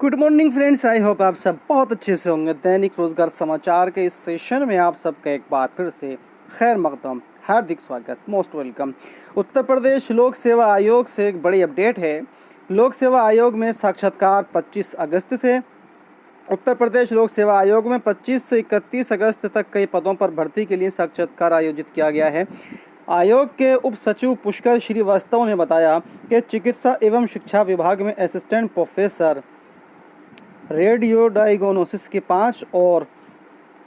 Good morning friends, I hope आप सब बहुत अच्छे से होंगे। दैनिक रोजगार समाचार के इस सेशन में आप सबका एक बार फिर से खैर मकदम, हार्दिक स्वागत, मोस्ट वेलकम। उत्तर प्रदेश लोक सेवा आयोग से एक बड़ी अपडेट है। लोक सेवा आयोग में साक्षात्कार 25 अगस्त से। उत्तर प्रदेश लोक सेवा आयोग में 25 से 31 अगस्त तक कई पदों पर भर्ती के लिए साक्षात्कार आयोजित किया गया है। आयोग के उप सचिव पुष्कर श्रीवास्तव ने बताया कि चिकित्सा एवं शिक्षा विभाग में असिस्टेंट प्रोफेसर रेडियो डायग्नोसिस के 5 और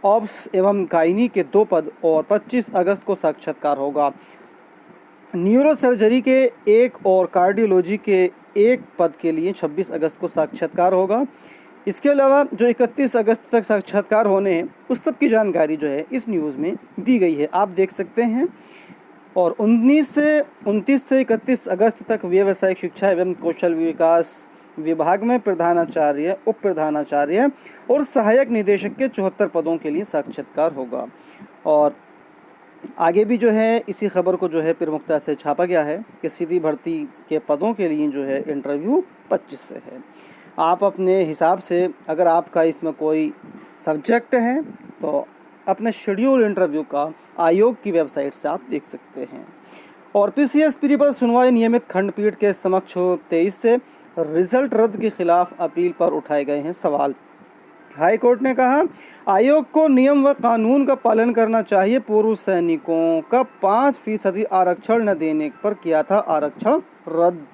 ऑब्स एवं गायनी के 2 पद और 25 अगस्त को साक्षात्कार होगा। न्यूरो सर्जरी के 1 और कार्डियोलॉजी के 1 पद के लिए 26 अगस्त को साक्षात्कार होगा। इसके अलावा जो 31 अगस्त तक साक्षात्कार होने हैं उस सब की जानकारी जो है इस न्यूज़ में दी गई है, आप देख सकते हैं। और 29 से 31 अगस्त तक व्यावसायिक शिक्षा एवं कौशल विकास विभाग में प्रधानाचार्य, उप प्रधानाचार्य और सहायक निदेशक के 74 पदों के लिए साक्षात्कार होगा। और आगे भी जो है इसी खबर को जो है प्रमुखता से छापा गया है कि सीधी भर्ती के पदों के लिए जो है इंटरव्यू 25 से है। आप अपने हिसाब से अगर आपका इसमें कोई सब्जेक्ट है तो अपने शेड्यूल इंटरव्यू का आयोग की वेबसाइट से आप देख सकते हैं। और पीसीएसपी पर सुनवाई नियमित खंडपीठ के समक्ष 23 से। रिजल्ट रद्द के खिलाफ अपील पर उठाए गए हैं सवाल। हाई कोर्ट ने कहा आयोग को नियम व कानून का पालन करना चाहिए। पूर्व सैनिकों का 5% आरक्षण न देने पर किया था आरक्षण रद्द।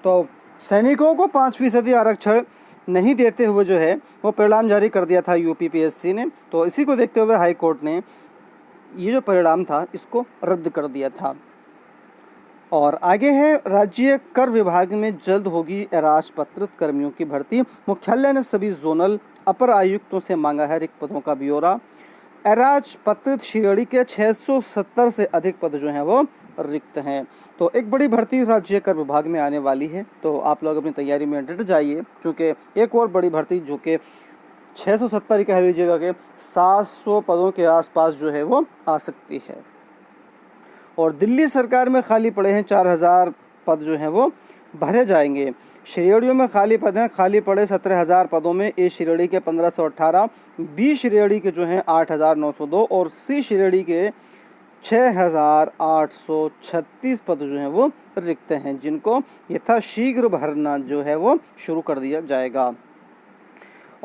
तो सैनिकों को 5% आरक्षण नहीं देते हुए जो है वो परिणाम जारी कर दिया था यूपीपीएससी ने। तो इसी को देखते हुए हाई कोर्ट ने ये जो परिणाम था इसको रद्द कर दिया था। और आगे है, राज्य कर विभाग में जल्द होगी अराजपत्रित कर्मियों की भर्ती। मुख्यालय ने सभी जोनल अपर आयुक्तों से मांगा है रिक्त पदों का ब्यौरा। अराजपत्रित श्रेणी के 670 से अधिक पद जो हैं वो रिक्त हैं। तो एक बड़ी भर्ती राज्य कर विभाग में आने वाली है, तो आप लोग अपनी तैयारी में डट जाइए, क्योंकि एक और बड़ी भर्ती जो कि 670 कह लीजिएगा कि 700 पदों के आसपास जो है वो आ सकती है। और दिल्ली सरकार में खाली पड़े हैं 4000 पद जो हैं वो भरे जाएंगे। श्रेणियों में खाली पद हैं, खाली पड़े 17000 पदों में ए श्रेणी के 1518, बी श्रेणी के जो हैं 8902 और सी श्रेणी के 6836 पद जो हैं वो रिक्त हैं, जिनको यथाशीघ्र भरना जो है वो शुरू कर दिया जाएगा।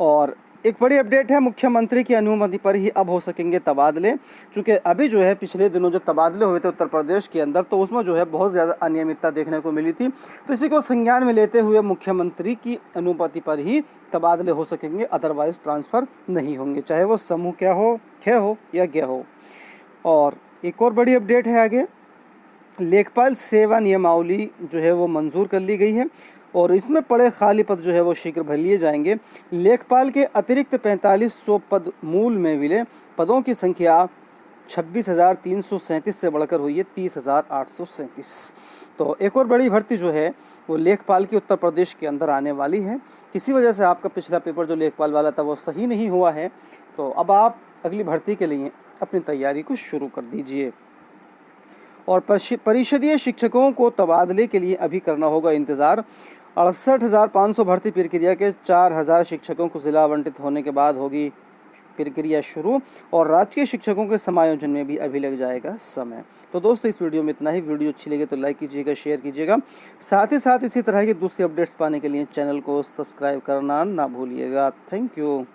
और एक बड़ी अपडेट है, मुख्यमंत्री की अनुमति पर ही अब हो सकेंगे तबादले। चूँकि अभी जो है पिछले दिनों जो तबादले हुए थे उत्तर प्रदेश के अंदर, तो उसमें जो है बहुत ज़्यादा अनियमितता देखने को मिली थी। तो इसी को संज्ञान में लेते हुए मुख्यमंत्री की अनुमति पर ही तबादले हो सकेंगे, अदरवाइज ट्रांसफ़र नहीं होंगे, चाहे वो समूह क्या हो, ख हो या ग हो। और एक और बड़ी अपडेट है आगे, लेखपाल सेवा नियमावली जो है वो मंजूर कर ली गई है और इसमें पड़े खाली पद जो है वो शीघ्र भर लिए जाएंगे। लेखपाल के अतिरिक्त 4500 पद मूल में मिले पदों की संख्या 26,337 से बढ़कर हुई है 30,837। तो एक और बड़ी भर्ती जो है वो लेखपाल की उत्तर प्रदेश के अंदर आने वाली है। किसी वजह से आपका पिछला पेपर जो लेखपाल वाला था वो सही नहीं हुआ है, तो अब आप अगली भर्ती के लिए अपनी तैयारी को शुरू कर दीजिए। और परिषदीय शिक्षकों को तबादले के लिए अभी करना होगा इंतज़ार। 68,500 भर्ती प्रक्रिया के 4,000 शिक्षकों को जिला आवंटित होने के बाद होगी प्रक्रिया शुरू और राजकीय शिक्षकों के समायोजन में भी अभी लग जाएगा समय। तो दोस्तों इस वीडियो में इतना ही। वीडियो अच्छी लगे तो लाइक कीजिएगा, शेयर कीजिएगा, साथ ही साथ इसी तरह की दूसरी अपडेट्स पाने के लिए चैनल को सब्सक्राइब करना ना भूलिएगा। Thank you.